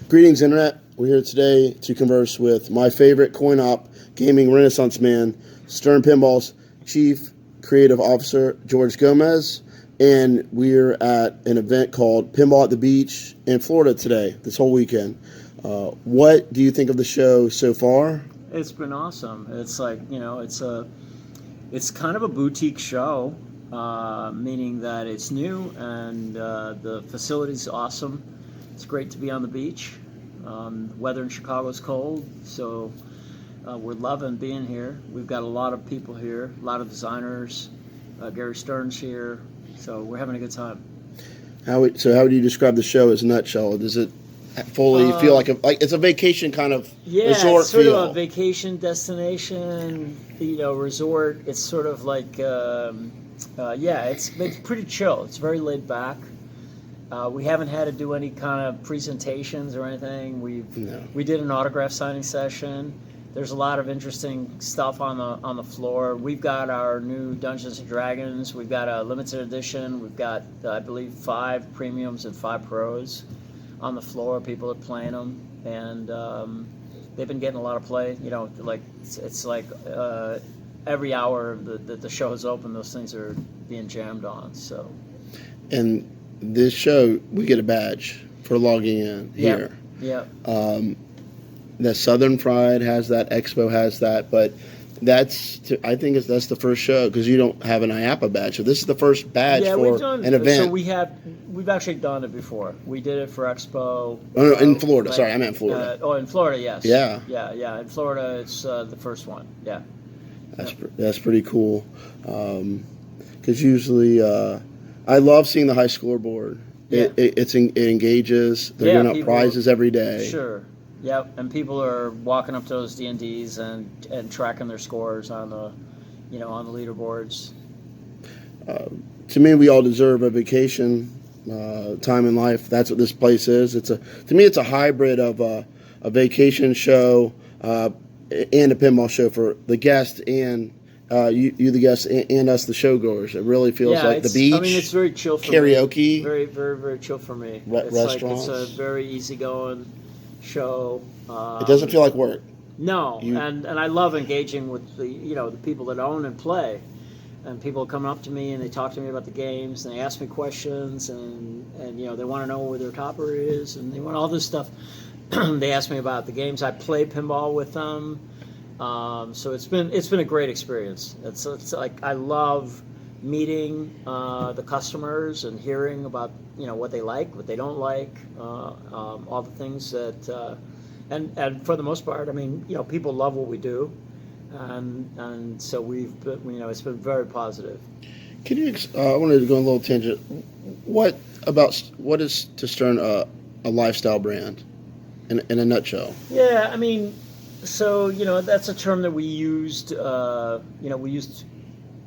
Greetings, Internet. We're here today to converse with my favorite coin-op gaming renaissance man, Stern Pinball's Chief Creative Officer, George Gomez, and we're at an event called Pinball at the Beach in Florida today, this whole weekend. What do you think of the show so far? It's been awesome. It's like, it's kind of a boutique show, meaning that it's new and the facility's awesome. It's great to be on the beach. Weather in Chicago is cold, so we're loving being here. We've got a lot of people here, a lot of designers. Gary Stern's here, so we're having a good time. How would you describe the show as a nutshell? Does it fully feel like it's a vacation kind of resort it's sort feel? of a vacation destination, resort. It's sort of like, it's pretty chill. It's very laid back. We haven't had to do any kind of presentations or anything. We did an autograph signing session. There's a lot of interesting stuff on the floor. We've got our new Dungeons and Dragons. We've got a limited edition. We've got, I believe, 5 premiums and 5 pros on the floor. People are playing them, and they've been getting a lot of play. It's like every hour that the show is open, those things are being jammed on. So, and this show, we get a badge for logging in here. Yeah. The Southern Pride has that, Expo has that, but I think that's the first show because you don't have an IAPA badge. So this is the first badge for an event. So we've actually done it before. We did it for Expo. Oh, no, in Florida. Sorry, I meant Florida. In Florida, yes. Yeah. In Florida, it's the first one. Yeah. That's pretty cool. Because usually, I love seeing the high scoreboard. Yeah. It engages. They're giving out prizes every day. Sure. Yep. And people are walking up to those D&Ds and tracking their scores on the leaderboards. To me, we all deserve a vacation time in life. That's what this place is. To me, it's a hybrid of a vacation show and a pinball show for the guest and you the guests, and us the showgoers. It really feels like the beach. I mean, it's very chill for karaoke. Me. Very, very, very chill for me. Restaurants. It's a very easygoing show. It doesn't feel like work. No, and I love engaging with the people that own and play. And people come up to me and they talk to me about the games and they ask me questions and they want to know where their topper is and they want all this stuff. They ask me about the games. I play pinball with them. So it's been a great experience. It's like I love meeting the customers and hearing about what they like, what they don't like, all the things that and for the most part, I mean people love what we do, and so it's been very positive. Can you? I wanted to go on a little tangent. What is to Stern a lifestyle brand in a nutshell? Yeah, I mean. So that's a term that we used a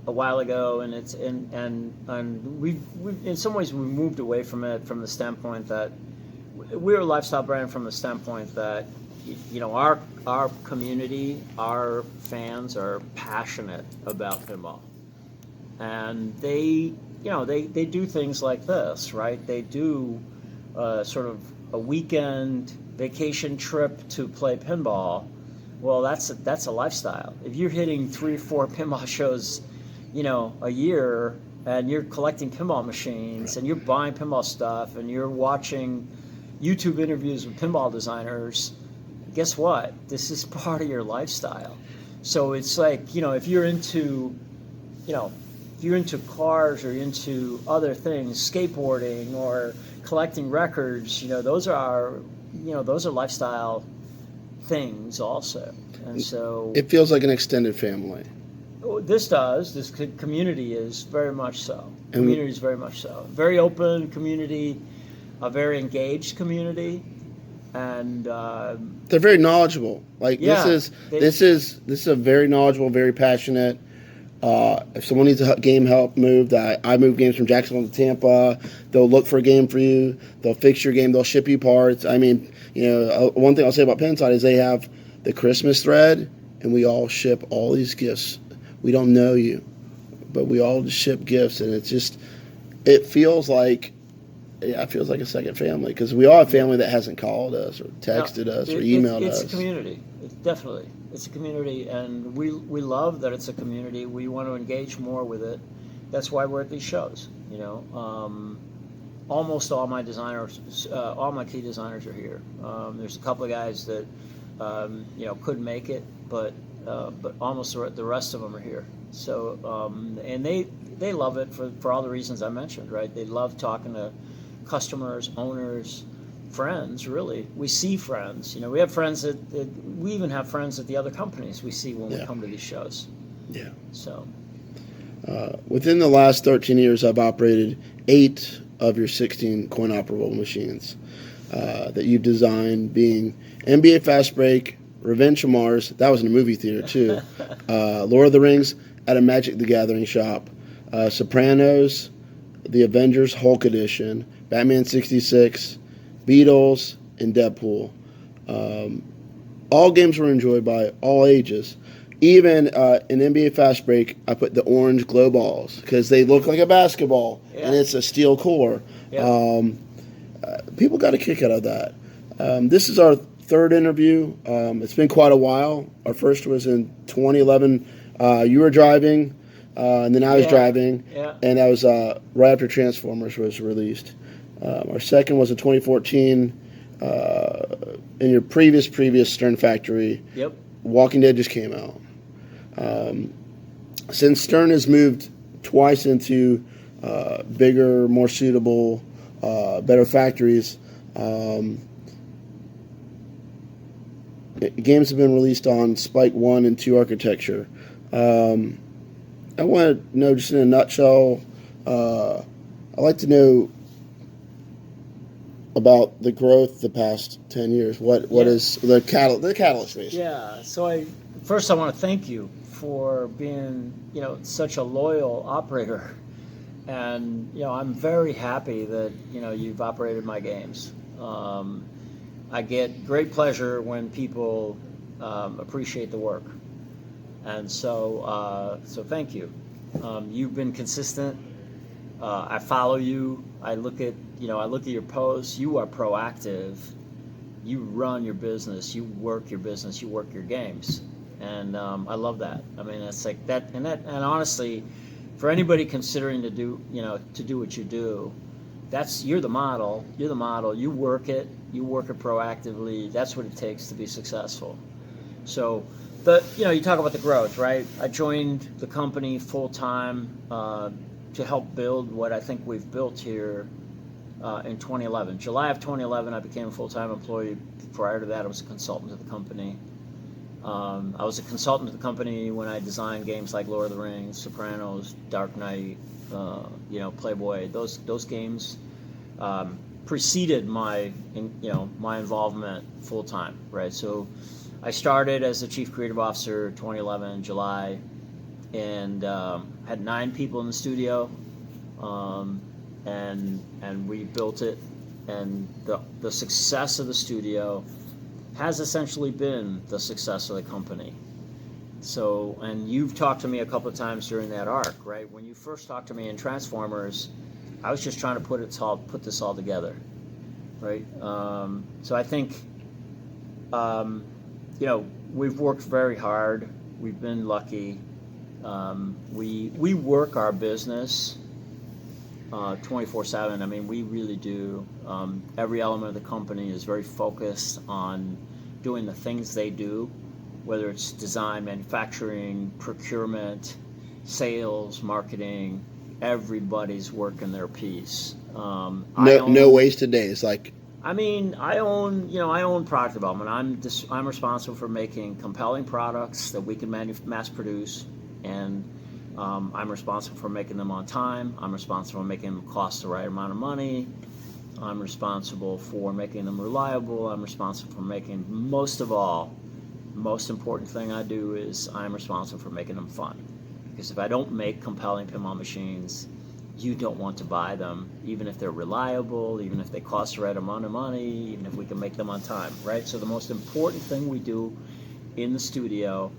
while ago, and it's and we've in some ways we moved away from it from the standpoint that we're a lifestyle brand from the standpoint that our community, our fans are passionate about pinball, and they do things like this, right? They do sort of a weekend vacation trip to play pinball. Well, that's a lifestyle. If you're hitting 3 or 4 pinball shows, a year, and you're collecting pinball machines, and you're buying pinball stuff, and you're watching YouTube interviews with pinball designers, guess what? This is part of your lifestyle. So it's like, if you're into, cars or into other things, skateboarding or collecting records, those are lifestyle things also, and so it feels like an extended family. This community is very much so. Community is very much so. Very open community, a very engaged community, and they're very knowledgeable. This is a very knowledgeable, very passionate. If someone needs a game help moved, I move games from Jacksonville to Tampa. They'll look for a game for you. They'll fix your game. They'll ship you parts. I mean, one thing I'll say about Pinside is they have the Christmas thread, and we all ship all these gifts. We don't know you, but we all just ship gifts, and it feels like Yeah, it feels like a second family because we all have family that hasn't called us or texted us or emailed us. It's a community. Definitely. It's a community, and we love that it's a community. We want to engage more with it. That's why we're at these shows. Almost all my designers, all my key designers are here. There's a couple of guys that couldn't make it, but almost the rest of them are here. So and they love it for all the reasons I mentioned, right? They love talking to customers, owners, friends. Really, we see friends. We have friends that we even have friends at the other companies we see when we come to these shows. Yeah. So within the last 13 years, I've operated 8 of your 16 coin-operable machines that you've designed, being NBA Fast Break, Revenge of Mars. That was in a movie theater too. Lord of the Rings at a Magic the Gathering shop. Sopranos, The Avengers Hulk Edition, Batman 66, Beatles, and Deadpool. All games were enjoyed by all ages. Even in NBA Fast Break, I put the orange glow balls because they look like a basketball, and it's a steel core. Yeah. People got a kick out of that. This is our 3rd interview. It's been quite a while. Our first was in 2011. You were driving, and then I was driving, and that was right after Transformers was released. Our second was in 2014 in your previous Stern factory. Yep. Walking Dead just came out. Since Stern has moved twice into bigger, more suitable, better factories, games have been released on Spike 1 and 2 architecture. I want to know, just in a nutshell, I'd like to know about the growth the past 10 years. What is the catalyst phase? Yeah. So I want to thank you for being, such a loyal operator. And, I'm very happy that, you've operated my games. I get great pleasure when people appreciate the work. And so thank you. You've been consistent. I follow you. I look at your posts. You are proactive. You run your business. You work your business. You work your games. And I love that. I mean, it's like that. And honestly, for anybody considering to do what you do, you're the model. You're the model. You work it. You work it proactively. That's what it takes to be successful. So, you talk about the growth, right? I joined the company full time to help build what I think we've built here in 2011. July of 2011, I became a full-time employee. Prior to that, I was a consultant to the company. I was a consultant to the company when I designed games like Lord of the Rings, Sopranos, Dark Knight, Playboy. Those games preceded my involvement full time, right? So I started as the chief creative officer 2011 July, and had 9 people in the studio, and we built it, and the success of the studio has essentially been the success of the company. So, and you've talked to me a couple of times during that arc, right? When you first talked to me in Transformers, I was just trying to put this all together, right? So I think, we've worked very hard. We've been lucky. We work our business 24/7. I mean, we really do. Every element of the company is very focused on doing the things they do, whether it's design, manufacturing, procurement, sales, marketing. Everybody's working their piece. No wasted days. I own product development. I'm responsible for making compelling products that we can mass produce, and I'm responsible for making them on time. I'm responsible for making them cost the right amount of money. I'm responsible for making them reliable. I'm responsible for making, most important thing I do is I'm responsible for making them fun. Because if I don't make compelling pinball machines, you don't want to buy them, even if they're reliable, even if they cost the right amount of money, even if we can make them on time, right? So the most important thing we do in the studio,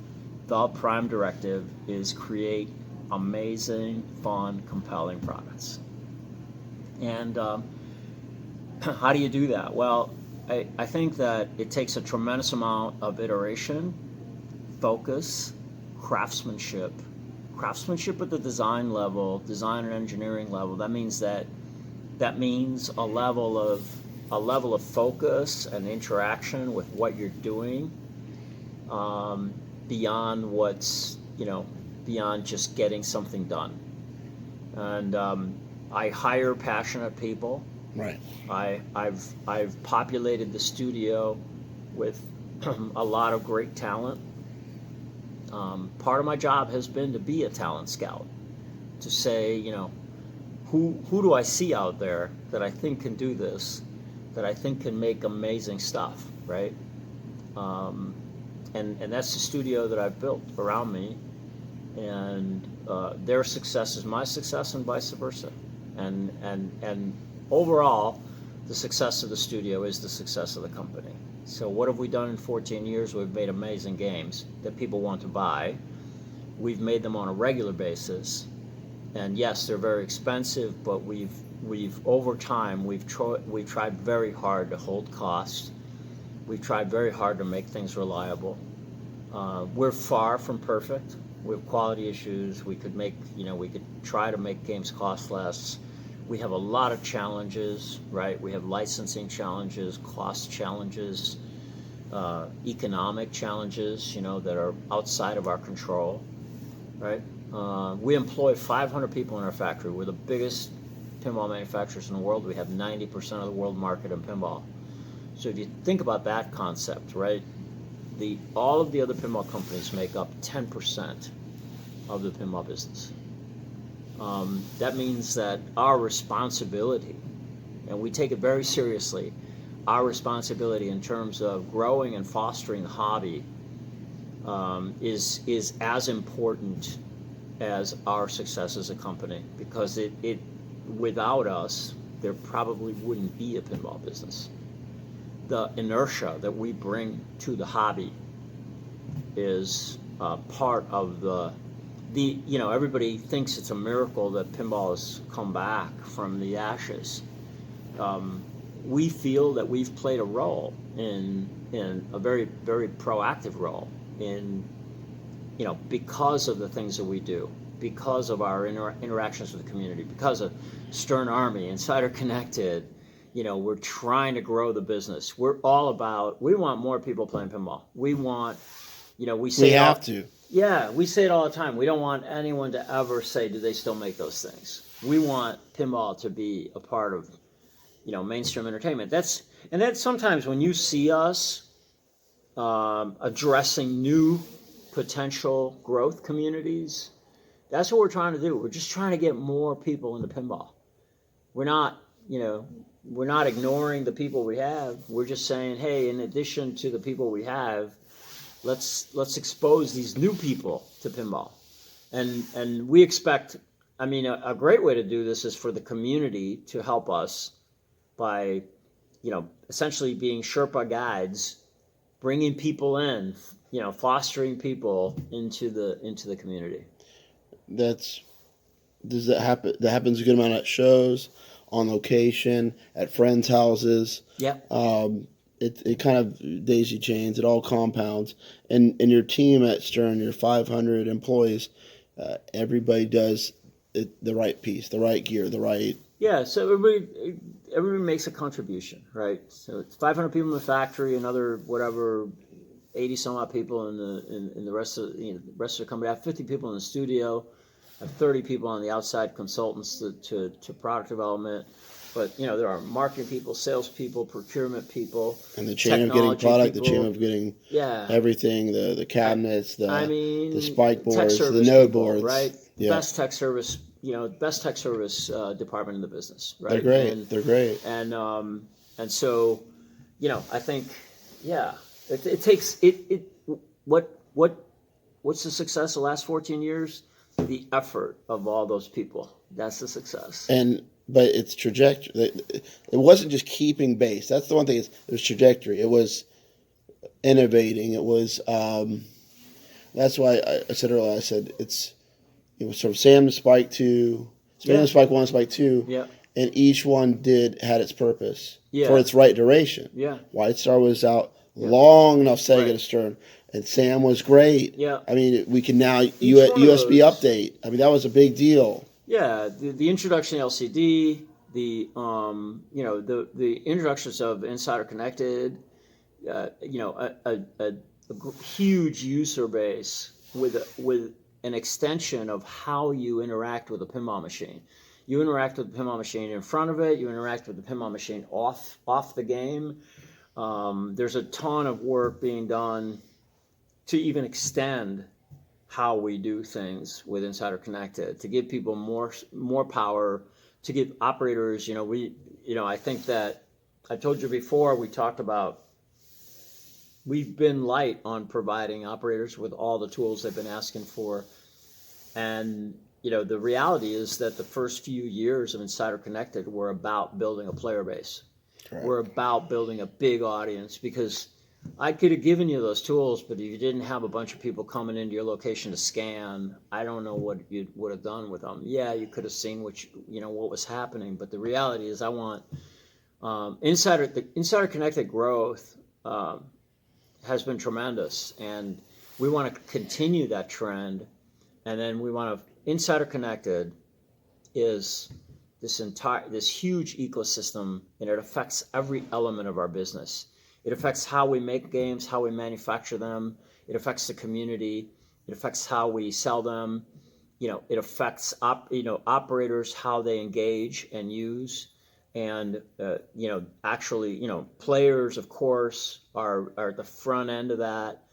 the prime directive, is create amazing, fun, compelling products. And how do you do that? Well, I think that it takes a tremendous amount of iteration, focus, craftsmanship. Craftsmanship at the design level, design and engineering level. That means a level of focus and interaction with what you're doing, beyond beyond just getting something done. And I hire passionate people. Right. I've populated the studio with a lot of great talent. Part of my job has been to be a talent scout, to say, who do I see out there that I think can do this, that I think can make amazing stuff, right? And that's the studio that I've built around me, and their success is my success, and vice versa. And overall, the success of the studio is the success of the company. So what have we done in 14 years? We've made amazing games that people want to buy. We've made them on a regular basis, and yes, they're very expensive, but we've over time we've tried very hard to hold costs. We've tried very hard to make things reliable. We're far from perfect. We have quality issues. We could try to make games cost less. We have a lot of challenges, right? We have licensing challenges, cost challenges, economic challenges, that are outside of our control, right? We employ 500 people in our factory. We're the biggest pinball manufacturers in the world. We have 90% of the world market in pinball. So if you think about that concept, right? All of the other pinball companies make up 10% of the pinball business. That means that our responsibility, and we take it very seriously, our responsibility in terms of growing and fostering the hobby is as important as our success as a company, because it without us, there probably wouldn't be a pinball business. The inertia that we bring to the hobby is part of everybody thinks it's a miracle that pinball has come back from the ashes. We feel that we've played a role in a very, very proactive role in, because of the things that we do, because of our interactions with the community, because of Stern Army, Insider Connected. We're trying to grow the business. We want more people playing pinball. We want, we have to. Yeah, we say it all the time. We don't want anyone to ever say, do they still make those things? We want pinball to be a part of, mainstream entertainment. That's sometimes when you see us addressing new potential growth communities, that's what we're trying to do. We're just trying to get more people into pinball. We're not ignoring the people we have. We're just saying, hey, in addition to the people we have, let's expose these new people to pinball. And we expect, a great way to do this is for the community to help us by, essentially being Sherpa guides, bringing people in, fostering people into the community. Does that happen? That happens a good amount at shows, on location, at friends' houses. Yeah. It kind of daisy chains. It all compounds. And your team at Stern, your 500 employees, everybody does the right piece, the right gear, the right. Yeah. So everybody makes a contribution, right? So it's 500 people in the factory, another whatever, 80 some odd people in the rest of the rest of the company. I have 50 people in the studio. I have 30 people on the outside consultants to product development. But, there are marketing people, sales people, procurement people. And the chain of getting product, people. the chain of getting everything, the cabinets, the spike boards, the node boards. Right? Yeah. Best tech service department in the business, right? They're great. And so, I think, it takes, what's the success of the last 14 years? The effort of all those people. That's the success. But it's trajectory. It wasn't just keeping base. That's the one thing. It was trajectory. It was innovating. It was. That's why I said earlier. I said it was from Sam to Spike 2, Spam to Spike 1, Spike 2. Yeah. And each one had its purpose. for its right duration. Yeah. White Star was out long enough Sega Right. to stern, and Sam was great. Yeah. I mean, we can now those- USB update. I mean, that was a big deal. Yeah, the introduction of LCD, the the introductions of Insider Connected, a huge user base with an extension of how you interact with a pinball machine. You interact with the pinball machine in front of it. You interact with the pinball machine off the game. There's a ton of work being done to even extend how we do things with Insider Connected, to give people more power, to give operators. I think that I told you before, we talked about, we've been light on providing operators with all the tools they've been asking for. And, the reality is that the first few years of Insider Connected were about building a player base. Correct. We're about building a big audience, because I could have given you those tools, but if you didn't have a bunch of people coming into your location to scan, I don't know what you would have done with them. Yeah, you could have seen what was happening, but the reality is, I want Insider Connected growth has been tremendous, and we want to continue that trend. And then we want to Insider Connected is this huge ecosystem, and it affects every element of our business. It affects how we make games, how we manufacture them. It affects the community. It affects how we sell them. It affects operators, how they engage and use. And players, of course, are at the front end of that.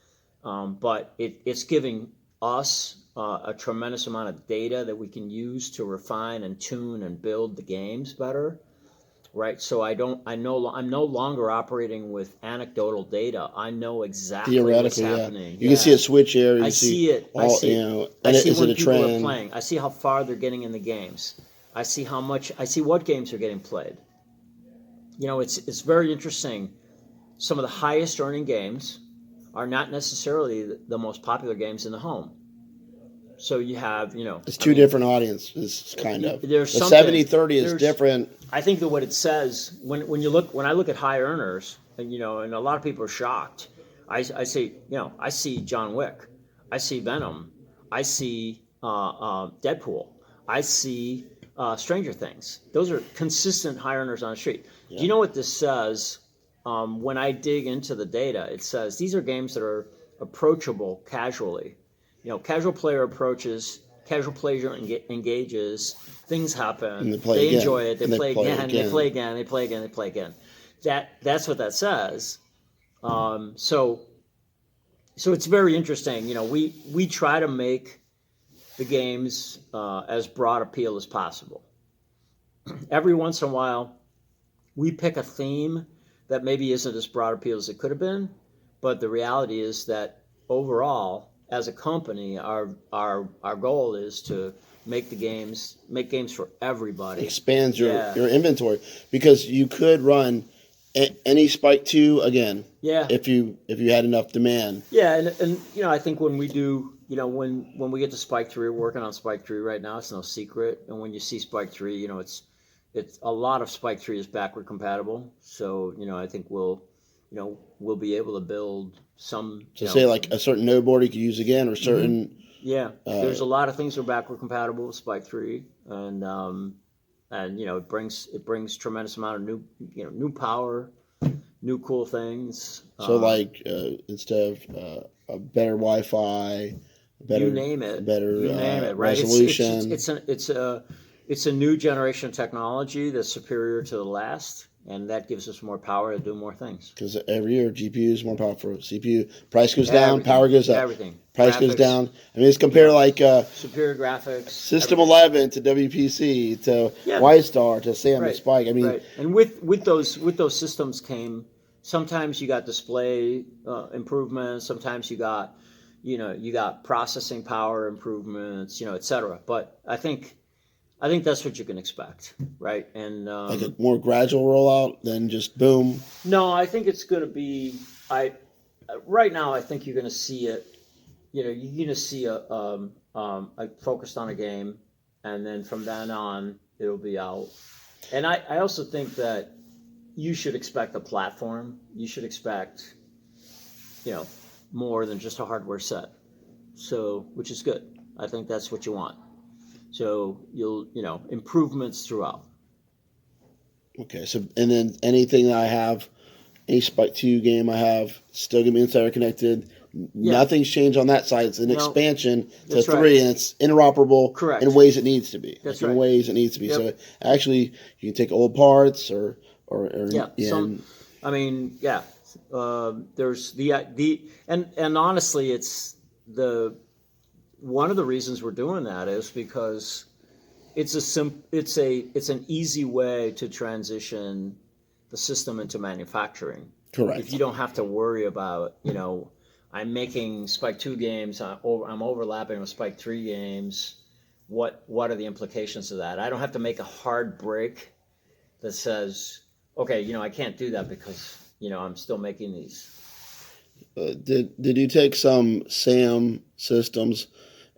But it's giving us a tremendous amount of data that we can use to refine and tune and build the games better. Right, so I'm no longer operating with anecdotal data. I know exactly what's happening. You can see a switch area. I see it. I see when people are playing. I see how far they're getting in the games. I see what games are getting played. It's very interesting. Some of the highest earning games are not necessarily the most popular games in the home. So you have, it's two different audiences, kind of. There's the 70-30 is different. I think that what it says, when I look at high earners, and a lot of people are shocked. I see John Wick, I see Venom, I see Deadpool, I see Stranger Things. Those are consistent high earners on the street. Yeah. Do you know what this says? When I dig into the data, it says these are games that are approachable casually. Casual player approaches, casual player engages, things happen, they enjoy it, they play again, they play again, they play again, they play again. That's what that says. So it's very interesting. We try to make the games as broad appeal as possible. Every once in a while, we pick a theme that maybe isn't as broad appeal as it could have been, but the reality is that overall, as a company, our goal is to make games for everybody. Expands your inventory, because you could run any Spike 2 again. Yeah. If you had enough demand. Yeah, and I think when we do, when we get to Spike 3, we're working on Spike 3 right now. It's no secret. And when you see Spike 3, it's a lot of Spike 3 is backward compatible. So I think we'll be able to build some. Say like a certain node board you could use again, or certain. Mm-hmm. Yeah, there's a lot of things that are backward compatible with Spike 3, and it brings tremendous amount of new power, new cool things. So instead of a better Wi-Fi, better you name it, right? Resolution. It's a new generation of technology that's superior to the last. And that gives us more power to do more things. Because every year, GPU is more powerful. CPU price goes down, power goes up. Everything. Price goes down. I mean, it's compared superior graphics. System 11 to WPC to Y-Star to Sam to Spike. I mean, right. And with those systems came. Sometimes you got display improvements. Sometimes you got processing power improvements. Et cetera. But I think that's what you can expect, right? And like a more gradual rollout than just boom. No, I think it's going to be. Right now, I think you're going to see it. You're going to see a focused on a game, and then from then on, it'll be out. And I also think that you should expect a platform. You should expect, more than just a hardware set. So, which is good. I think that's what you want. So improvements throughout. Okay, so and then anything that I have, any Spike 2 game I have, still gonna be insider connected. Yeah. Nothing's changed on that side. It's an expansion to 3, right. And it's interoperable. Correct. In ways it needs to be. That's in right. ways it needs to be. Yep. So actually, you can take old parts or yeah. There's and honestly, it's one of the reasons we're doing that is because it's an easy way to transition the system into manufacturing. Correct. If you don't have to worry about, I'm making Spike 2 games, I'm overlapping with Spike 3 games, what are the implications of that? I don't have to make a hard break that says, okay, I can't do that because, I'm still making these. Did you take some SAM systems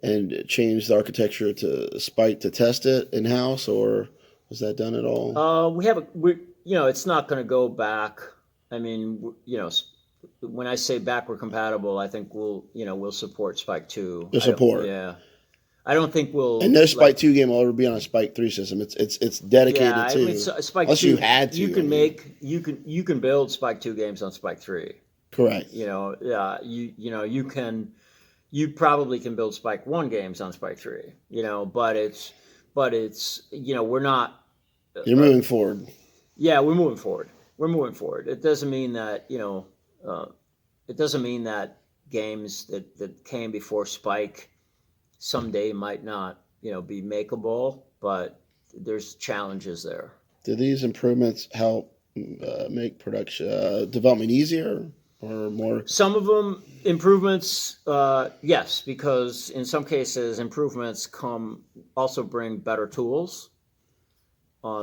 and change the architecture to Spike to test it in-house, or was that done at all? It's not going to go back. I mean, when I say backward compatible, I think we'll support Spike 2. You'll support. I don't think we'll. And no Spike 2 game will ever be on a Spike 3 system. It's dedicated to. Spike unless 2, you had to. You can build Spike 2 games on Spike 3. Correct. You probably can build Spike 1 games on Spike 3. But it's we're not. You're moving forward. Yeah, we're moving forward. It doesn't mean that games that came before Spike someday might not be makeable, but there's challenges there. Do these improvements help make production development easier or more? Some of them improvements, yes, because in some cases improvements also bring better tools.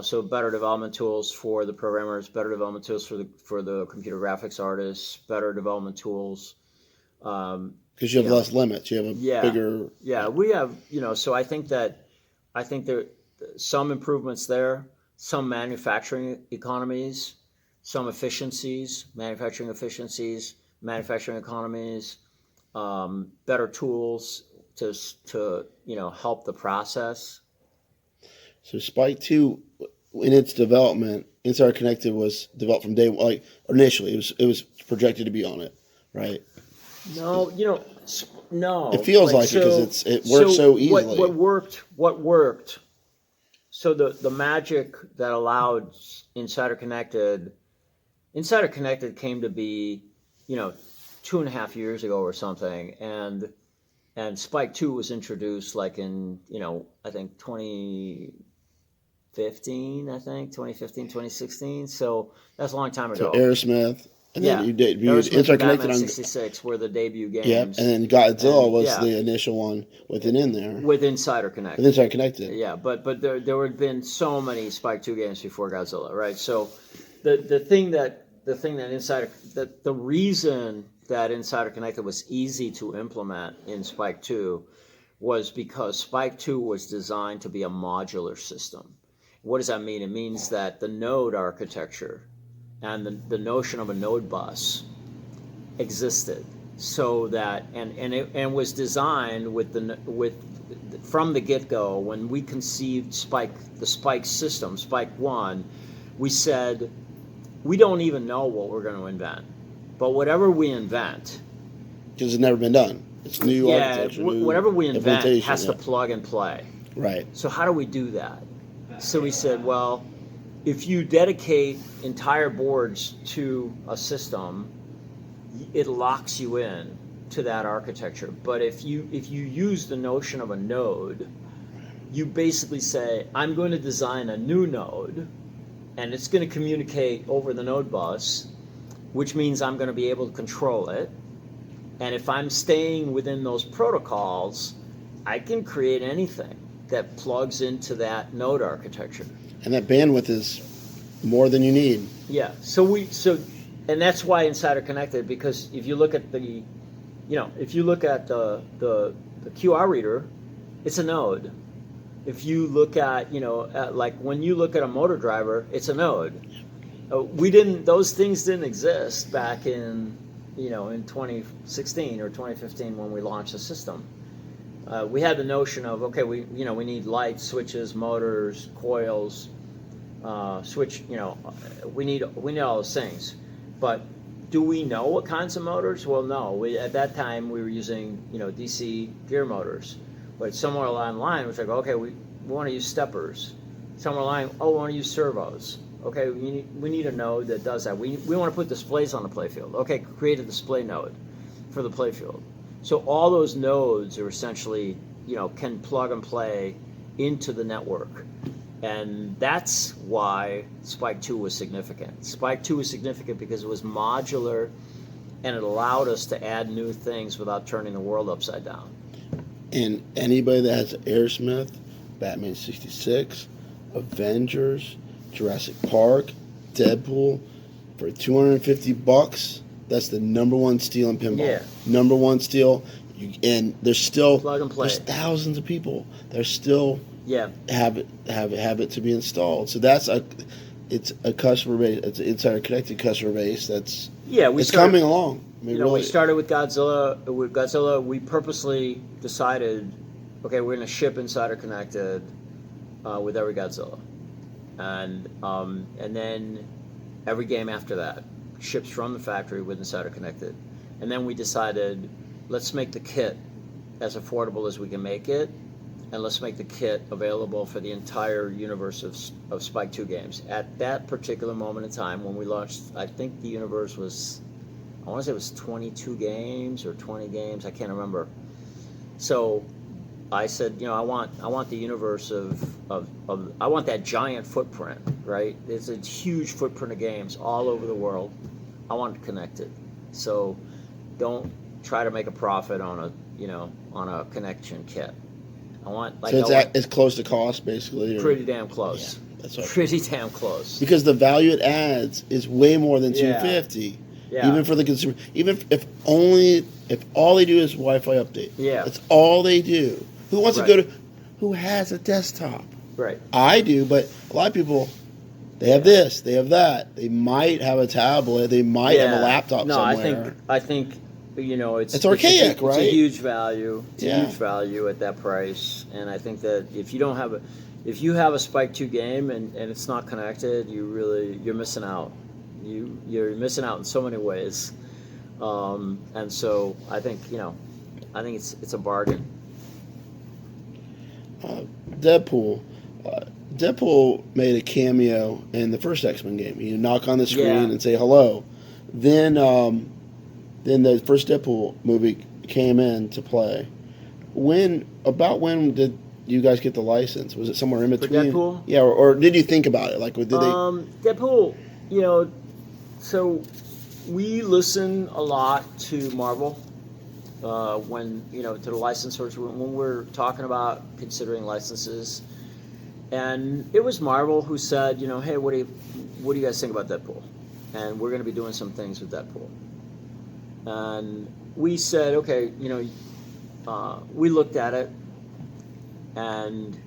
So better development tools for the programmers, better development tools for the computer graphics artists, better development tools. Because you have less limits, you have a bigger. Yeah, we have. So I think there some improvements there, some manufacturing economies, some manufacturing economies, better tools to help the process. So Spike 2, in its development, Insider Connected was developed from day one. Like initially, it was projected to be on it, right? No, no. It feels like it because it works so easily. What worked? So the magic that allowed Insider Connected came to be, 2.5 years ago or something, and Spike 2 was introduced like in, I think 2015, 2016. So that's a long time ago. So Aerosmith. And then you Insider Connected on 66 were the debut games. Yep, and then Godzilla was the initial one with it in there. With Insider Connected. With Insider Connected. Yeah, but there had been so many Spike 2 games before Godzilla, right? So the reason that Insider Connected was easy to implement in Spike 2 was because Spike 2 was designed to be a modular system. What does that mean? It means that the node architecture and the notion of a node bus existed, so that and was designed from the get-go. When we conceived the Spike system, Spike 1, we said we don't even know what we're going to invent, but whatever we invent, because it's never been done, it's new architecture. Whatever we invent has to plug and play. Right. So how do we do that? So we said, well, if you dedicate entire boards to a system, it locks you in to that architecture. But if you use the notion of a node, you basically say, I'm going to design a new node, and it's going to communicate over the node bus, which means I'm going to be able to control it. And if I'm staying within those protocols, I can create anything that plugs into that node architecture. And that bandwidth is more than you need. Yeah. And that's why Insider Connected, because if you look at the QR reader, it's a node. If you look at, like when you look at a motor driver, it's a node. we didn't. Those things didn't exist back in, in 2016 or 2015 when we launched the system. We had the notion of, okay, we need lights, switches, motors, coils, switch. We need all those things, but do we know what kinds of motors? Well, no. At that time we were using DC gear motors, but somewhere along the line it was like, okay, we want to use steppers. Somewhere along, we want to use servos. Okay, we need a node that does that. We want to put displays on the playfield. Okay, create a display node for the playfield. So all those nodes are essentially, can plug and play into the network. And that's why Spike 2 was significant. Spike 2 was significant because it was modular and it allowed us to add new things without turning the world upside down. And anybody that has Aerosmith, Batman 66, Avengers, Jurassic Park, Deadpool, for $250, that's the number one steal in pinball. Yeah. Number one steal. And there's still plug and play. There's thousands of people that are still have it to be installed. So it's a customer base. It's our connected customer base. It's coming along. I mean, really. We started with Godzilla. With Godzilla, we purposely decided, okay, we're going to ship Insider Connected with every Godzilla, and then every game after that ships from the factory with Insider Connected, and then we decided, let's make the kit as affordable as we can make it, and let's make the kit available for the entire universe of Spike 2 games. At that particular moment in time, when we launched, I think the universe was, I want to say it was 22 games or 20 games, I can't remember. So I said, I want the universe of I want that giant footprint, right? It's a huge footprint of games all over the world. I want it connected. So don't try to make a profit on a connection kit. I want it's close to cost, basically. Pretty damn close. Yeah, that's right. Pretty damn close. Because the value it adds is way more than $250. Yeah. Even for the consumer. Even if all they do is Wi-Fi update. Yeah. That's all they do. Who wants to go to? Who has a desktop? Right. I do, but a lot of people, they have this, they have that. They might have a tablet. They might have a laptop somewhere. No, I think. It's archaic, right? It's a huge value. It's Yeah. a huge value at that price, and I think that if you have a Spike 2 game and it's not connected, you're missing out. You're missing out in so many ways, and so I think it's a bargain. Deadpool. Deadpool made a cameo in the first X-Men game. You knock on the screen and say hello. Then the first Deadpool movie came in to play. When did you guys get the license? Was it somewhere in between? For Deadpool? Yeah, or did you think about it? Like, did they? Deadpool, so we listen a lot to Marvel when to the licensors when we're talking about considering licenses, and it was Marvel who said, hey, what do you guys think about Deadpool? And we're going to be doing some things with Deadpool. And we said, okay, we looked at it, and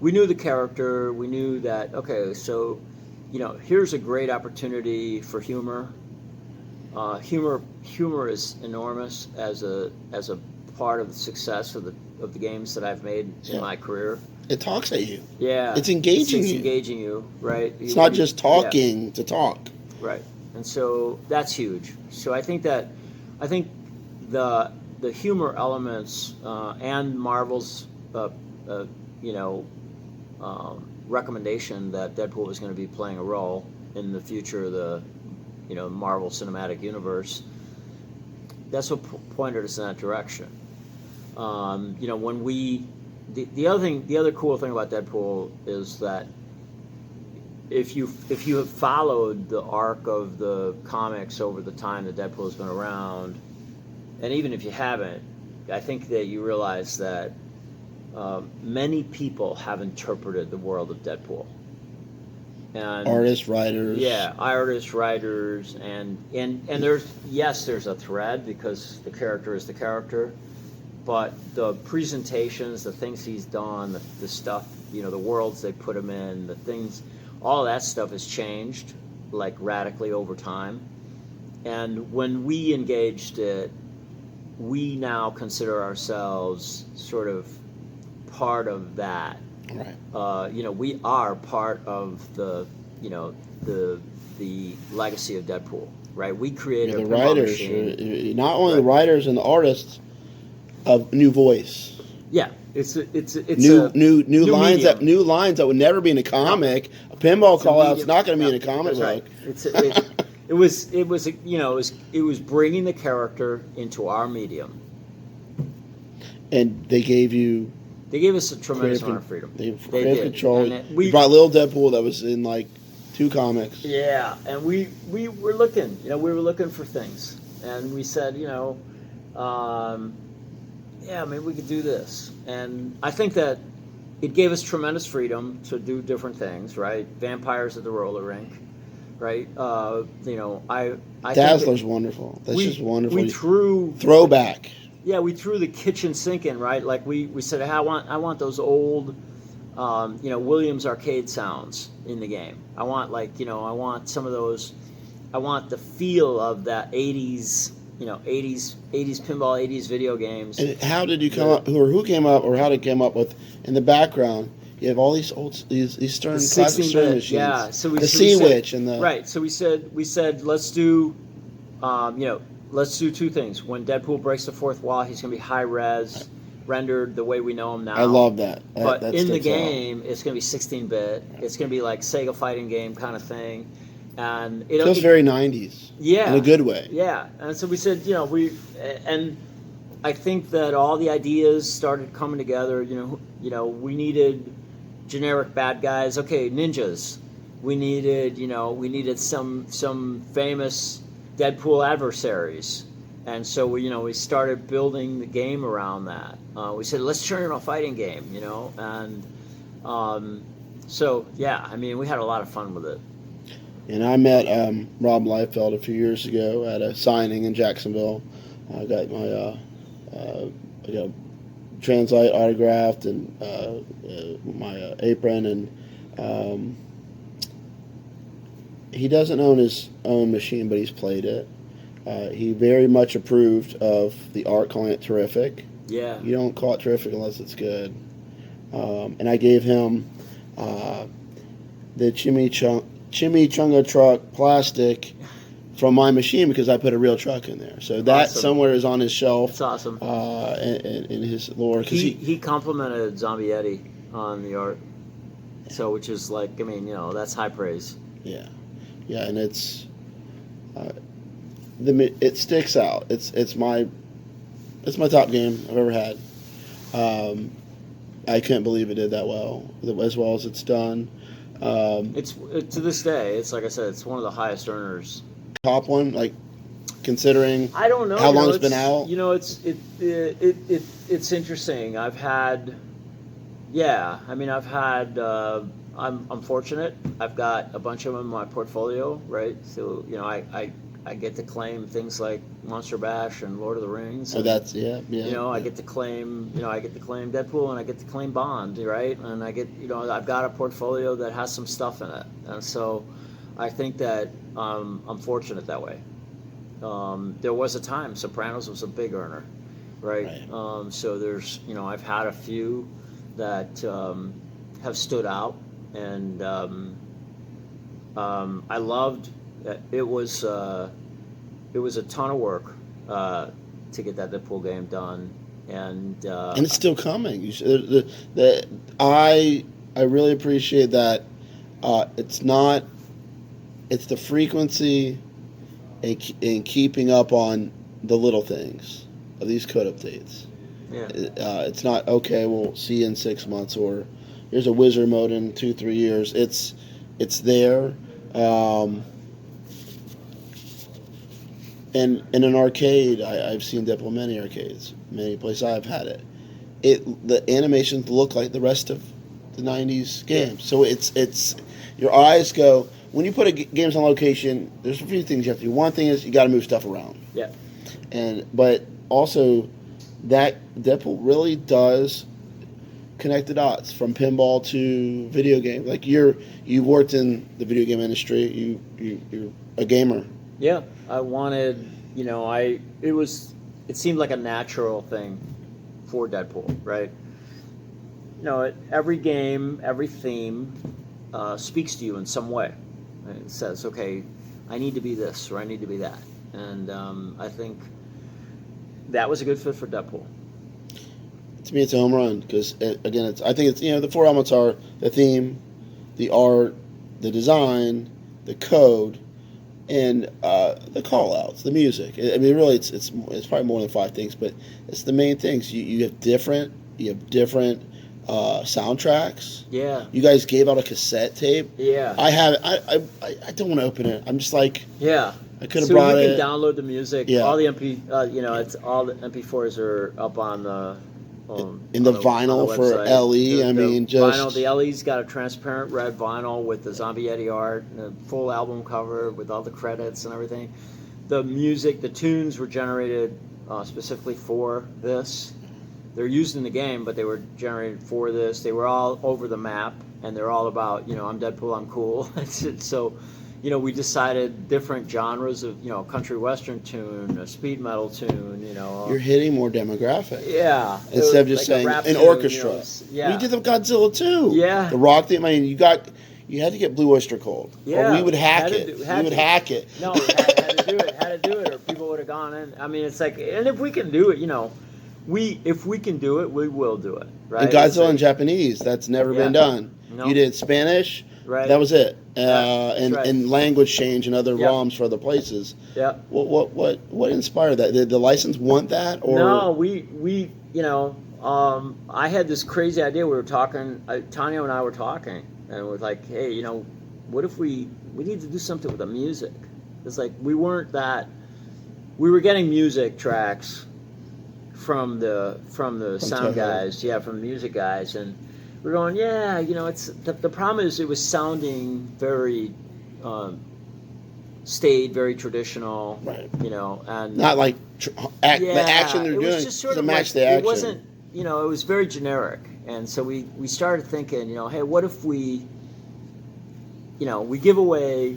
we knew the character. We knew that, okay, so, here's a great opportunity for humor. Humor is enormous as a part of the success of the games that I've made in my career. It talks at you. Yeah, it's engaging it's you. engaging you, right? It's not just talking to talk. Right, and so that's huge. So I think the humor elements and Marvel's recommendation that Deadpool was going to be playing a role in the future of the Marvel Cinematic Universe, that's what pointed us in that direction. When the other cool thing about Deadpool is that if you have followed the arc of the comics over the time that Deadpool has been around, and even if you haven't, I think that you realize that many people have interpreted the world of Deadpool. And artists, writers. Yeah, artists, writers, and there's a thread because the character is the character, but the presentations, the things he's done, the stuff, the worlds they put him in, the things, all of that stuff has changed, like radically over time. And when we engaged it, we now consider ourselves sort of part of that. Right. We are part of the legacy of Deadpool, right? We created the a pinball writers, machine. not only the writers and the artists of new voice. Yeah, it's new lines medium. new lines that would never be in a comic. No. A pinball call out's not going to be in a comic book. Right. It was bringing the character into our medium. And they gave us a tremendous amount of freedom. They did control. We brought Little Deadpool that was in like 2 comics. Yeah, and we were looking. We were looking for things, and we said, maybe we could do this. And I think that it gave us tremendous freedom to do different things. Right, vampires at the roller rink. Right, Dazzler's wonderful. That's just wonderful. We threw throwback. Yeah, we threw the kitchen sink in, right? Like we said, hey, I want those old, Williams arcade sounds in the game. I want I want some of those. I want the feel of that 80s, 80s pinball, 80s video games. And how did you come up? Who came up, or how did it come up with in the background? You have all these Stern classic Stern machines. Yeah, the Sea Witch and the right. So we said let's do, let's do 2 things. When Deadpool breaks the 4th wall, he's going to be high res, rendered the way we know him now. I love that. But that in the game, it's going to be 16-bit. It's going to be like Sega fighting game kind of thing, and it feels very 90s. Yeah, in a good way. Yeah, and so we said, and I think that all the ideas started coming together. We needed generic bad guys. Okay, ninjas. We needed some famous Deadpool adversaries, and so we started building the game around that. We said, let's turn it into a fighting game, and so yeah, we had a lot of fun with it. And I met Rob Liefeld a few years ago at a signing in Jacksonville. I got my Translite autographed and my apron, and he doesn't own his own machine, but he's played it. He very much approved of the art, calling it terrific. Yeah. You don't call it terrific unless it's good. And I gave him the chimichanga truck plastic from my machine because I put a real truck in there. So that somewhere is on his shelf. That's awesome. In his lore. He complimented Zombie Eddie on the art. So, which is like, that's high praise. Yeah. Yeah, and it's it sticks out. It's my top game I've ever had. I couldn't believe it did that well as it's done. It's to this day. It's like I said. It's one of the highest earners. Top one, like considering I don't know how long it's been out. It's interesting. I've had. I'm fortunate. I've got a bunch of them in my portfolio, right? So I get to claim things like Monster Bash and Lord of the Rings. And, I get to claim Deadpool, and I get to claim Bond, right? And I get I've got a portfolio that has some stuff in it, and so I think that I'm fortunate that way. There was a time Sopranos was a big earner, right? So there's I've had a few that have stood out. And I loved it. Was a ton of work to get that Deadpool game done, and it's still coming. I really appreciate that. It's the frequency and keeping up on the little things of these code updates. Yeah. It's not okay. We'll see you in 6 months, or here's a wizard mode in 2-3 years. It's there. And in an arcade, I've seen Deadpool many arcades, many places I've had it. The animations look like the rest of the 90s games. So it's your eyes go, when you put games on location, there's a few things you have to do. One thing is you got to move stuff around. Yeah. But also that Deadpool really does connect the dots from pinball to video game. Like you worked in the video game industry. You're a gamer. Yeah, I wanted, it seemed like a natural thing for Deadpool, right? Every game, every theme speaks to you in some way. It says, okay, I need to be this or I need to be that. And I think that was a good fit for Deadpool. To me, it's a home run because, again, I think it's the four elements are the theme, the art, the design, the code, and the call-outs, the music. I mean, really, it's probably more than 5 things, but it's the main things. You have different soundtracks. Yeah. You guys gave out a cassette tape. Yeah. I have it. I don't want to open it. I'm just like. Yeah. I could have brought it. So you can download the music. Yeah. All the it's all the MP4s are up on the. In the vinyl for LE, vinyl. The LE's got a transparent red vinyl with the Zombie Eddie art, and a full album cover with all the credits and everything. The music, the tunes were generated specifically for this. They're used in the game, but they were generated for this. They were all over the map, and they're all about, I'm Deadpool, I'm cool. So, we decided different genres of, country western tune, a speed metal tune, You're hitting more demographic. Yeah. Instead of just saying an tune, orchestra. Yeah. We did the Godzilla too. Yeah. The rock theme. I mean, you had to get Blue Oyster Cult. Yeah. Or we would hack it. We would hack it. No, we had to do it, or people would have gone in. I mean, it's like, and if we can do it, if we can do it, we will do it, right? And Godzilla in Japanese, that's never been done. Nope. You did Spanish, right? That was it. Right. And language change and other ROMs for other places. Yeah. What inspired that? Did the license want that? Or no, we I had this crazy idea. We were talking, Tanya and I were talking, and we're like, hey, what if we need to do something with the music? It's like we were getting music tracks from the sound guys, from the music guys, and we're going, it's the problem is it was sounding very staid, very traditional, right? And not like the action they're doing just sort to of match like, the action. It wasn't, it was very generic, and so we started thinking, hey, what if we give away,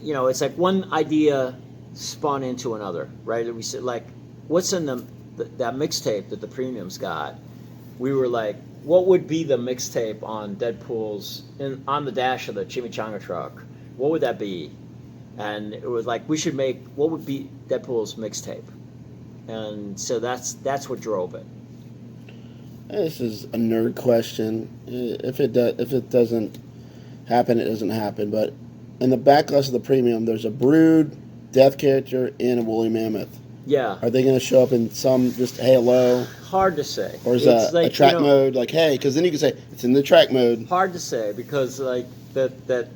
it's like one idea spun into another, right? We said, like, what's in that mixtape that the premiums got? We were like, what would be the mixtape on Deadpool's on the dash of the chimichanga truck? What would that be? And it was like, we should make what would be Deadpool's mixtape, and so that's what drove it. This is a nerd question. If it doesn't happen, it doesn't happen. But in the backlash of the premium, there's a Brood, Death character, and a woolly mammoth. Yeah. Are they going to show up in some just hey hello? Hard to say. Or is that like, a track mode like hey? Because then you can say it's in the track mode. Hard to say because like that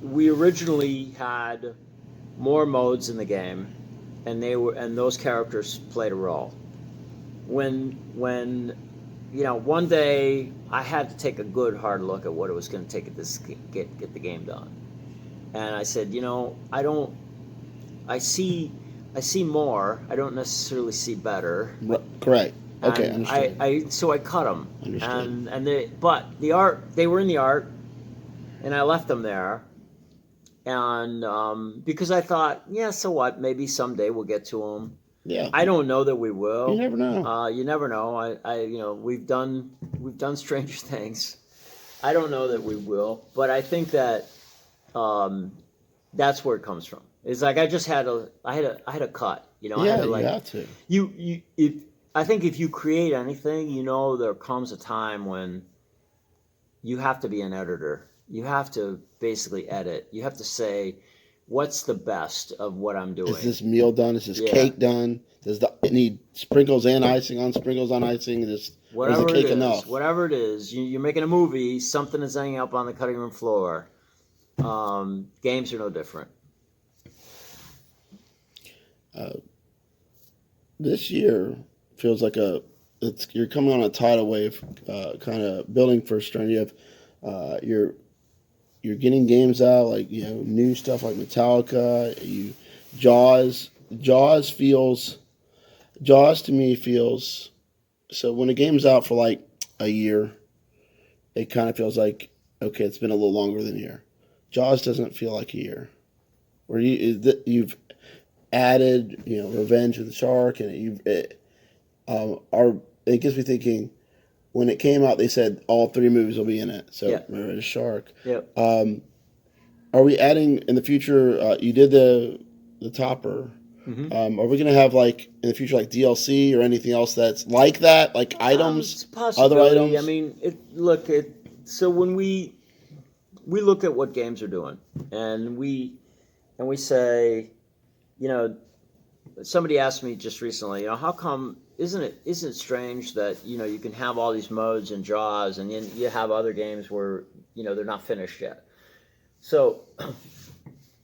we originally had more modes in the game, and those characters played a role. When one day I had to take a good hard look at what it was going to take to get the game done, and I said, I see more. I don't necessarily see better. Correct. Okay, understood. So I cut them. Understood. But the art, they were in the art, and I left them there. And because I thought, so what? Maybe someday we'll get to them. Yeah. I don't know that we will. You never know. You never know. We've done stranger things. I don't know that we will, but I think that that's where it comes from. It's like I had a cut, I had to, like, you have to. I think if you create anything, there comes a time when you have to be an editor. You have to basically edit. You have to say, what's the best of what I'm doing? Is this meal done? Is this cake done? Does it need sprinkles and icing on sprinkles on icing? Whatever is the cake it is, enough? Whatever it is, you're making a movie. Something is hanging up on the cutting room floor. Games are no different. This year feels like you're coming on a tidal wave, kind of building for a strand. You have you're getting games out like new stuff like Metallica. Jaws to me feels so when a game's out for like a year, it kind of feels like, okay, it's been a little longer than a year. Jaws doesn't feel like a year. Where you've added, Revenge of the Shark, and it gets me thinking. When it came out, they said all 3 movies will be in it. So Revenge of the Shark. Yep. Are we adding in the future? You did the Topper. Mm-hmm. Are we going to have in the future DLC or anything else that's like that, like items, other items? I mean, so when we look at what games are doing, and we say, somebody asked me just recently, how come isn't it strange that you can have all these modes in Jaws, and then you have other games where they're not finished yet. So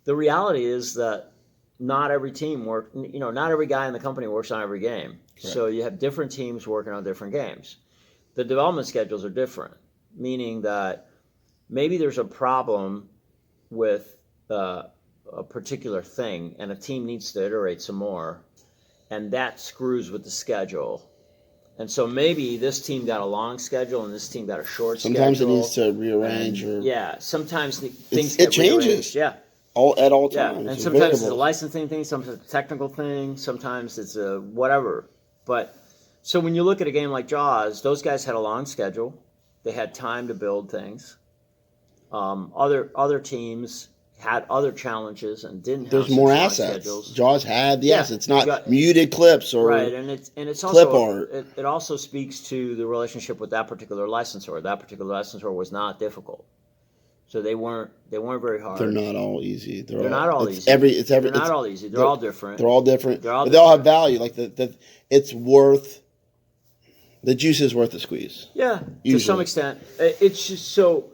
the reality is that not every team not every guy in the company works on every game. Right. So you have different teams working on different games. The development schedules are different, meaning that maybe there's a problem with a particular thing, and a team needs to iterate some more, and that screws with the schedule. And so maybe this team got a long schedule and this team got a short sometimes schedule. Sometimes it needs to rearrange. Sometimes things get changes. Rearranged. Yeah. At all times. Yeah, and sometimes it's a licensing thing, sometimes it's a technical thing, sometimes it's a whatever. But so when you look at a game like Jaws, those guys had a long schedule. They had time to build things. Other teams had other challenges and didn't have There's more assets. Schedules. Jaws had the assets, not muted clips or right, and it's clip also art. It also speaks to the relationship with that particular licensor. That particular licensor was not difficult. So they weren't very hard. They're not all easy. They're not all easy. They're not all easy. They're all different. They're all different. But they all have value. Like it's worth. The juice is worth the squeeze. Yeah, usually. To some extent. It's just so.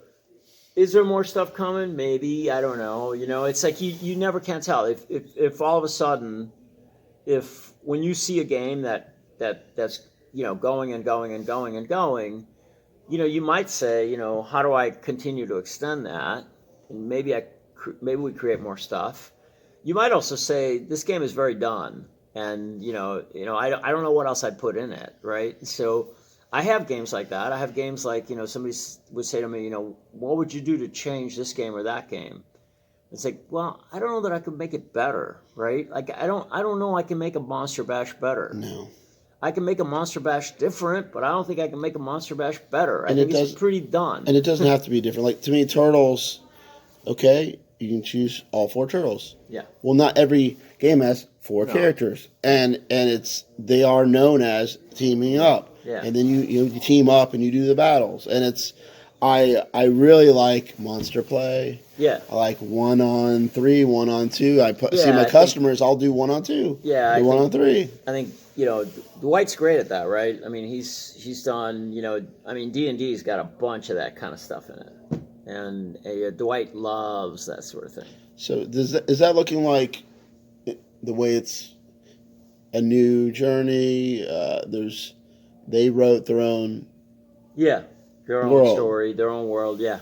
Is there more stuff coming? Maybe, I don't know. It's like you never can tell. If all of a sudden, when you see a game that's going and going and going and going. You might say, how do I continue to extend that? And maybe we create more stuff. You might also say this game is very done, and I don't know what else I'd put in it, right? So I have games like that. I have games like somebody would say to me, what would you do to change this game or that game? It's like, well, I don't know that I could make it better, right? Like I don't know I can make a Monster Bash better. No. I can make a Monster Bash different, but I don't think I can make a Monster Bash better. I think it's pretty done. And it doesn't have to be different. Like, to me, Turtles, okay, you can choose all 4 Turtles. Yeah. Well, not every game has 4 characters. And they are known as teaming up. Yeah. And then you team up and you do the battles. And I really like monster play. Yeah. I like 1-on-3, 1-on-2. See my customers, I'll do 1-on-2. Yeah. 1-on-3. I think Dwight's great at that, right? I mean, he's done. D&D's got a bunch of that kind of stuff in it, and Dwight loves that sort of thing. So is that looking like the way it's a new journey? They wrote their own. Yeah. Their own story, their own world, yeah.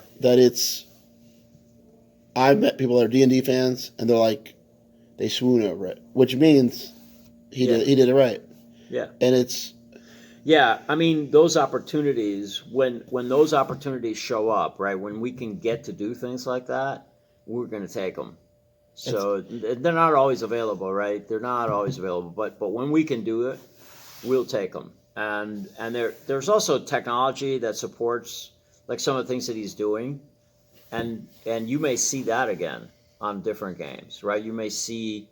I've met people that are D&D fans, and they're like, they swoon over it, which means he did it right. Yeah. And it's... Yeah, I mean, those opportunities, when those opportunities show up, right, when we can get to do things like that, we're going to take them. So they're not always available, right? They're not always available, but when we can do it, we'll take them. And there's also technology that supports like some of the things that he's doing, and you may see that again on different games, right? You may see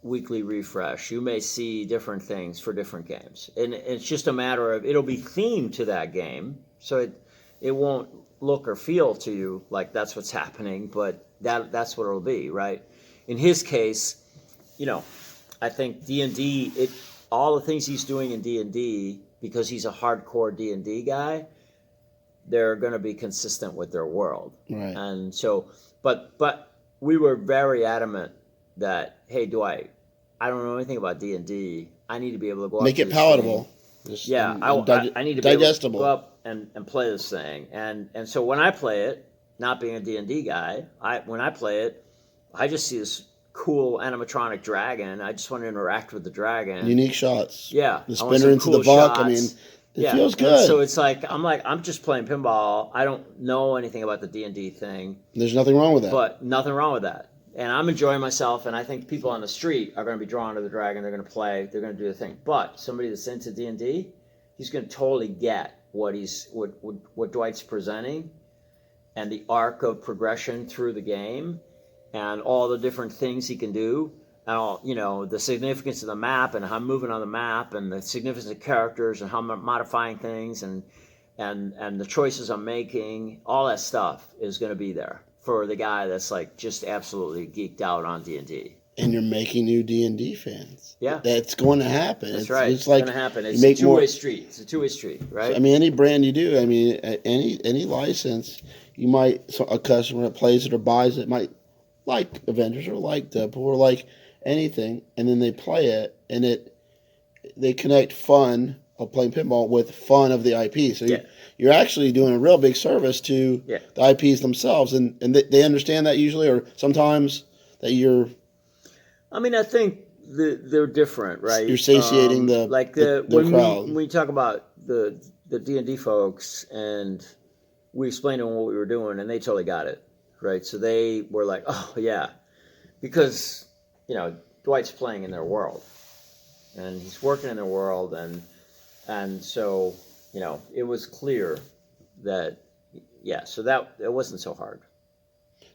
weekly refresh. You may see different things for different games, and it's just a matter of it'll be themed to that game, so it won't look or feel to you like that's what's happening, but that's what it'll be, right? In his case, I think D&D all the things he's doing in D&D, because he's a hardcore D&D guy, they're going to be consistent with their world. Right. And so, but we were very adamant that, hey, Dwight, I don't know anything about D&D. I need to be able to go make it palatable. I need to be able to go up and play this thing. And so when I play it, not being a D&D guy, when I play it, I just see this cool animatronic dragon. I just want to interact with the dragon. Unique shots. Yeah, The I want spinner some into cool the buck. shots. I mean, it Yeah, feels and good. so it's like I'm just playing pinball. I don't know anything about the D&D thing, There's nothing wrong with that. but nothing wrong with that. And I'm enjoying myself, and I think people on the street are going to be drawn to the dragon. They're going to play. They're going to do the thing. But somebody that's into D&D, he's going to totally get what Dwight's presenting, and the arc of progression through the game, and all the different things he can do, and all the significance of the map, and how I'm moving on the map, and the significance of characters, and how I'm modifying things, and the choices I'm making. All that stuff is going to be there for the guy that's like just absolutely geeked out on D&D. And you're making new D&D fans. Yeah, that's going to happen. That's right. It's like going to happen. It's a two-way street. It's a two-way street, right? I mean, any brand you do. I mean, any license, you might a customer that plays it or buys it might like Avengers or like Deadpool or like anything, and then they play it, and they connect fun of playing pinball with fun of the IP. So you're actually doing a real big service to the IPs themselves, and they understand that usually, or sometimes that you're. I mean, I think they're different, right? You're satiating the crowd. When we talk about the D&D folks, and we explained to them what we were doing, and they totally got it, right? So they were like, "Oh yeah," because Dwight's playing in their world, and he's working in their world, and so it was clear that so that it wasn't so hard.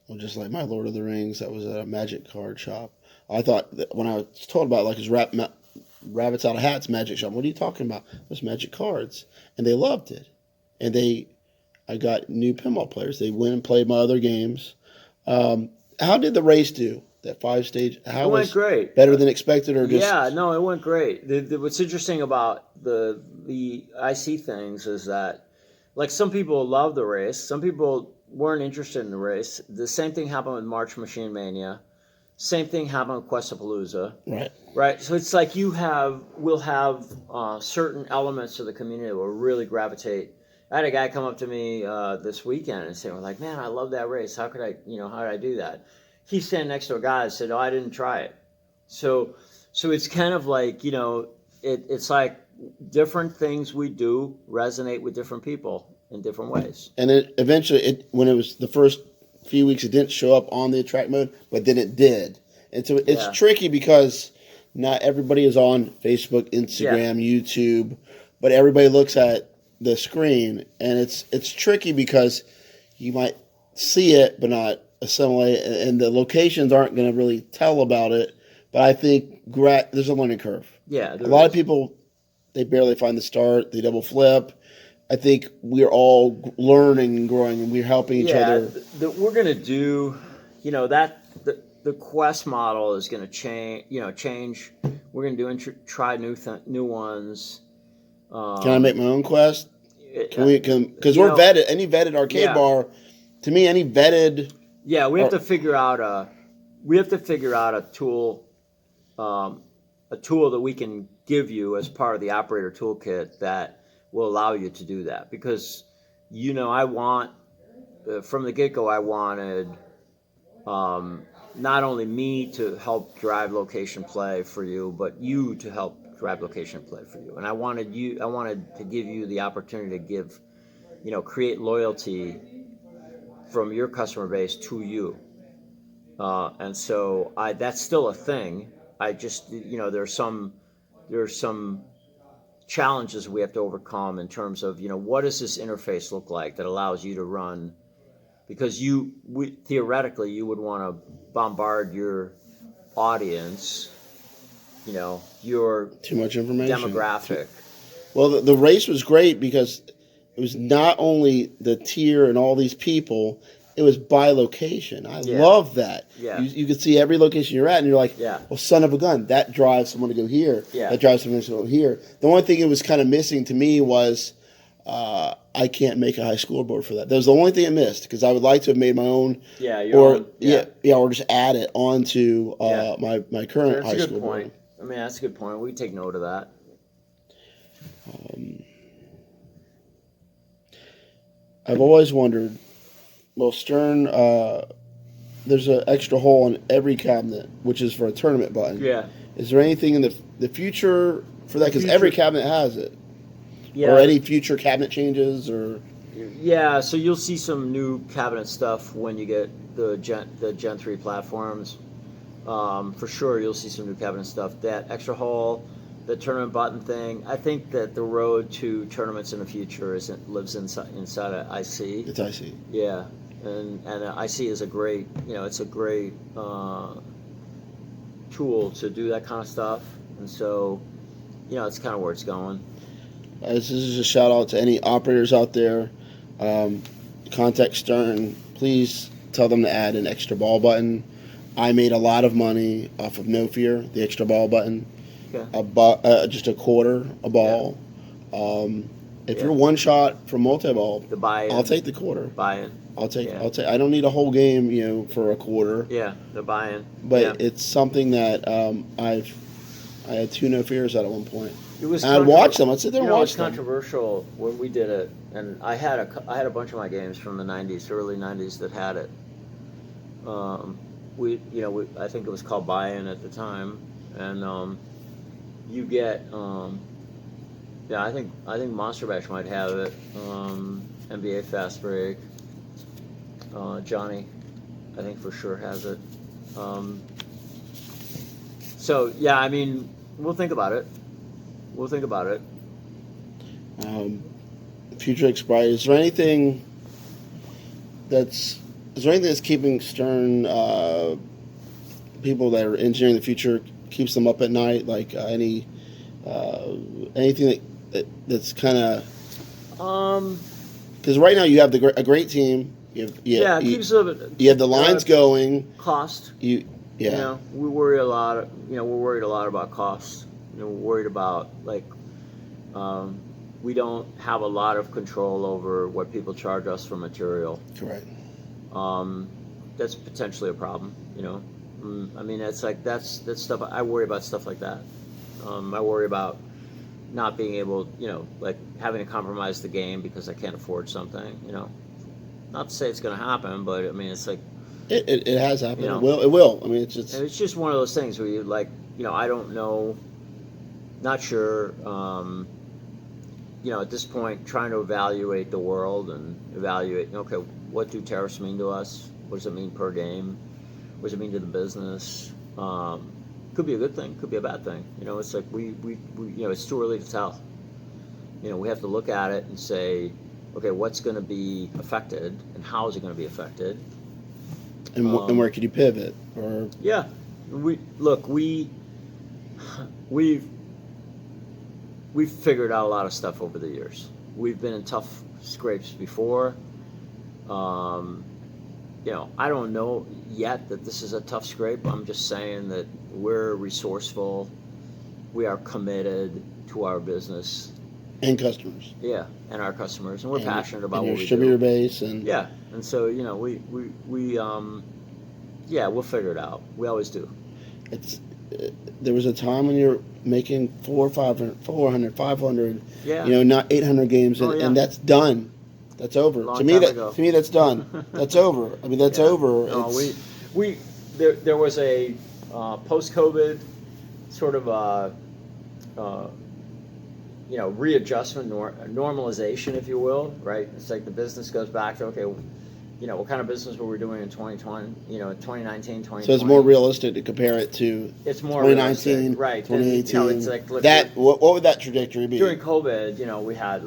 Well, just like my Lord of the Rings, that was at a magic card shop. I thought that when I was told about like his rabbits out of hats magic shop, what are you talking about? It was magic cards, and they loved it. And I got new pinball players. They went and played my other games. How did the race do? That 5-stage? How it went great. Better than expected, or just? Yeah, no, it went great. What's interesting about the IC things is that, like, some people love the race, some people weren't interested in the race. The same thing happened with March Machine Mania. Same thing happened with Questapalooza. Right. So it's like we'll have certain elements of the community that will really gravitate. I had a guy come up to me this weekend and say, "Well, like, man, I love that race. How did I do that?" He's standing next to a guy that said, "Oh, I didn't try it." So it's kind of like it's like different things we do resonate with different people in different ways. And eventually, when it was the first few weeks, it didn't show up on the attract mode, but then it did. And so it's tricky because not everybody is on Facebook, Instagram, YouTube, but everybody looks at the screen, and it's tricky because you might see it but not assimilate it, and the locations aren't going to really tell about it. But I think there's a learning curve. Yeah, a lot of people, they barely find the start, they double flip. I think we're all learning and growing, and we're helping each other. We're going to do, the quest model is going to change. We're going to try new ones. Can I make my own quest? Because we're vetted. Any vetted arcade bar, to me, any vetted. Yeah, we have to figure out a tool, that we can give you as part of the operator toolkit that will allow you to do that. Because I want from the get-go, I wanted not only me to help drive location play for you, but you to help drive location play for you. And I wanted to give you the opportunity to create loyalty from your customer base to you. And so that's still a thing. I just, there's some challenges we have to overcome in terms of, what does this interface look like that allows you to run? Because theoretically, you would want to bombard your audience, your too much information demographic. Well, the race was great because it was not only the tier and all these people, it was by location. I love that. Yeah. You could see every location you're at, and you're like, well, son of a gun, that drives someone to go here. Yeah. That drives someone to go here. The only thing it was kind of missing to me was I can't make a high scoreboard for that. That was the only thing it missed, because I would like to have made my own. Or just add it onto my current high scoreboard. Point. I mean, that's a good point. We can take note of that. I've always wondered. Well, Stern there's an extra hole in every cabinet, which is for a tournament button. Yeah. Is there anything in the future for that? Because every cabinet has it. Yeah. Or any future cabinet changes, or yeah. So you'll see some new cabinet stuff when you get the Gen 3 platforms. For sure, you'll see some new cabinet stuff. That extra hole, the tournament button thing. I think that the road to tournaments in the future lives inside of IC. it's IC. Yeah, and IC is a great, it's a great tool to do that kind of stuff, and so, it's kind of where it's going. This is a shout out to any operators out there. Contact Stern. Please tell them to add an extra ball button. I made a lot of money off of No Fear, the extra ball button. Okay. Just a quarter a ball. Yeah. If you're one shot from multi-ball, the buy-in. I'll take the quarter. Buy-in. I'll take. I don't need a whole game, for a quarter. Yeah, the buy-in. But it's something that I had 2 No Fears at one point. I'd watch them. I'd sit there and watch them. It was controversial when we did it, and I had a bunch of my games from the '90s, early '90s that had it. I think it was called buy-in at the time, and you get, I think Monster Bash might have it. NBA Fast Break, Johnny, I think for sure has it. So yeah, I mean, we'll think about it. Future expiry. Is there anything that's keeping Stern people that are engineering the future, keeps them up at night? Like anything that's kind of because right now you have a great team. It keeps them. You have the lines going. Cost. We worry a lot. We're worried a lot about costs. We're worried about we don't have a lot of control over what people charge us for material. Correct. That's potentially a problem. I mean, that's stuff. I worry about stuff like that. I worry about not being able, having to compromise the game because I can't afford something. Not to say it's going to happen, but I mean, it's like it has happened. It will. I mean, it's just one of those things where you I don't know. Not sure, at this point, trying to evaluate the world and evaluate, okay, what do tariffs mean to us? What does it mean per game? What does it mean to the business? Could be a good thing, could be a bad thing. It's like we it's too early to tell. We have to look at it and say, okay, what's going to be affected and how is it going to be affected? And where could you pivot? Or yeah, we've figured out a lot of stuff over the years. We've been in tough scrapes before. I don't know yet that this is a tough scrape. I'm just saying that we're resourceful. We are committed to our business. And customers. Yeah, and our customers. And we're passionate about what we do. Distributor base. And yeah, and so, we'll figure it out. We always do. There was a time when you're making 400, 500, yeah. Not 800 games, and that's done. That's over. To me, that's done. That's over. I mean, that's over. No, there was a post-COVID sort of readjustment, normalization, if you will, right? It's like the business goes back to, okay, what kind of business were we doing in 2020, 2019, 2020? So it's more realistic to compare it to it's more 2019, right? 2018. And, it's like, look, what would that trajectory be? During COVID, we had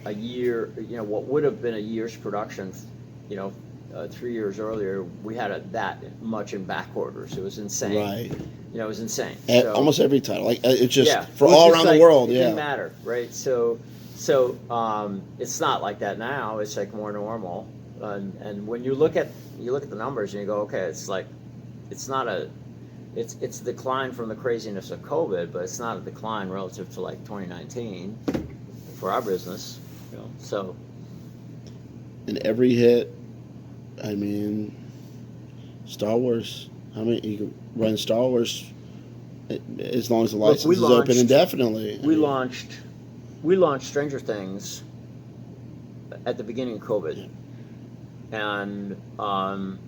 a year, what would have been a year's production, 3 years earlier, we had that much in back orders. It was insane. Right. It was insane. Almost every title, it's just for all around the world. It didn't matter, right? So it's not like that now. It's like more normal. And when you look at the numbers and you go, okay, it's like it's a decline from the craziness of COVID, but it's not a decline relative to like 2019 for our business. So. And every hit, I mean, Star Wars. How many you can run Star Wars as long as the license is open indefinitely? We launched Stranger Things at the beginning of COVID. and and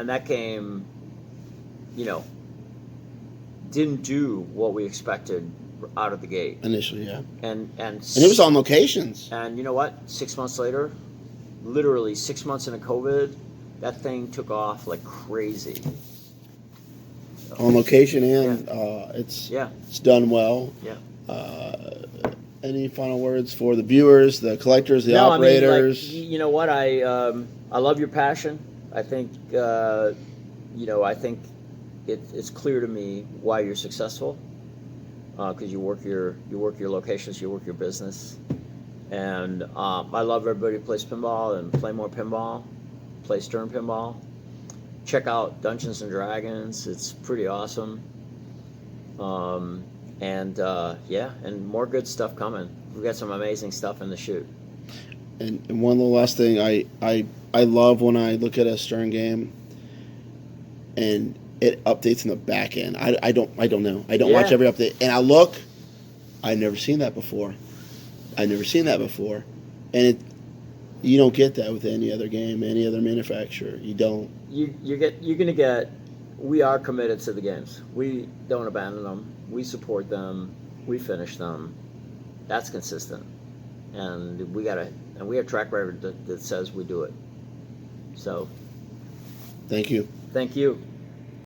that game, you know, didn't do what we expected out of the gate initially, yeah. And it was on locations. And you know what? 6 months later, literally 6 months into COVID, that thing took off like crazy. So, on location, and it's done well. Yeah. Any final words for the viewers, the collectors, the operators? I mean, you know what? I love your passion. I think I think it's clear to me why you're successful, because you work your locations, you work your business, and I love everybody who plays pinball and play more pinball, play Stern Pinball. Check out Dungeons and Dragons; it's pretty awesome. And more good stuff coming. We've got some amazing stuff in the chute. And one little last thing, I love when I look at a Stern game and it updates in the back end. I don't know. I don't watch every update. And I look, I've never seen that before. And you don't get that with any other game, any other manufacturer. You don't. You're gonna get. We are committed to the games. We don't abandon them. We support them. We finish them. That's consistent, and we have a track record that says we do it. So, thank you. Thank you.